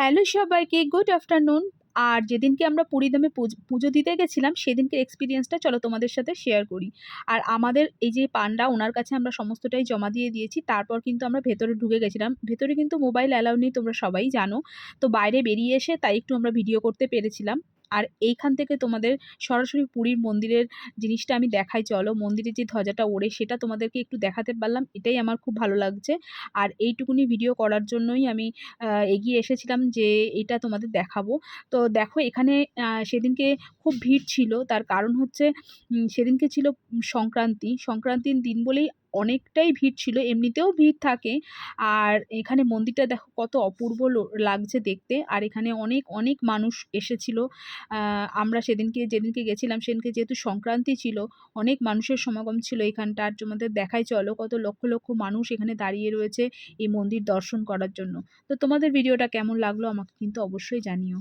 Hello সবাইকে, good afternoon. আর যেদিনকে আমরা পুরীধামে পুজো দিতে গেছিলাম সেদিনকের এক্সপিরিয়েন্সটা চলো তোমাদের সাথে শেয়ার করি। আর আমাদের এই যে পান্ডা, ওনার কাছে আমরা সমস্তটাই জমা দিয়ে দিয়েছি। তারপর কিন্তু আমরা ভেতরে ঢুকে গেছিলাম। ভেতরে কিন্তু মোবাইল অ্যালাউ নেই, তোমরা সবাই জানো। তো বাইরে বেরিয়ে এসে তাই একটু আমরা ভিডিও করতে পেরেছিলাম। আর এইখান থেকে তোমাদের সরাসরি পুরীর মন্দিরের জিনিসটা আমি দেখাই, চলো। মন্দিরের যে ধ্বজাটা ওড়ে সেটা তোমাদেরকে একটু দেখাতে পারলাম, এটাই আমার খুব ভালো লাগছে। আর এইটুকুনি ভিডিও করার জন্যই আমি এগিয়ে এসেছিলাম যে এটা তোমাদের দেখাবো। তো দেখো এখানে সেদিনকে খুব ভিড় ছিল। তার কারণ হচ্ছে সেদিনকে ছিল সংক্রান্তির দিন বলেই অনেকটাই ভিড় ছিল। এমনিতেও ভিড় থাকে। আর এখানে মন্দিরটা দেখো কত অপূর্ব লাগছে দেখতে। আর এখানে অনেক অনেক মানুষ এসেছিল। আমরা যেদিনকে গেছিলাম সেদিনকে যেহেতু সংক্রান্তি ছিল, অনেক মানুষের সমাগম ছিল এখানটা। আর তোমাদের দেখাই চলো, কত লক্ষ লক্ষ মানুষ এখানে দাঁড়িয়ে রয়েছে এই মন্দির দর্শন করার জন্য। তো তোমাদের ভিডিওটা কেমন লাগলো আমাকে কিন্তু অবশ্যই জানিও।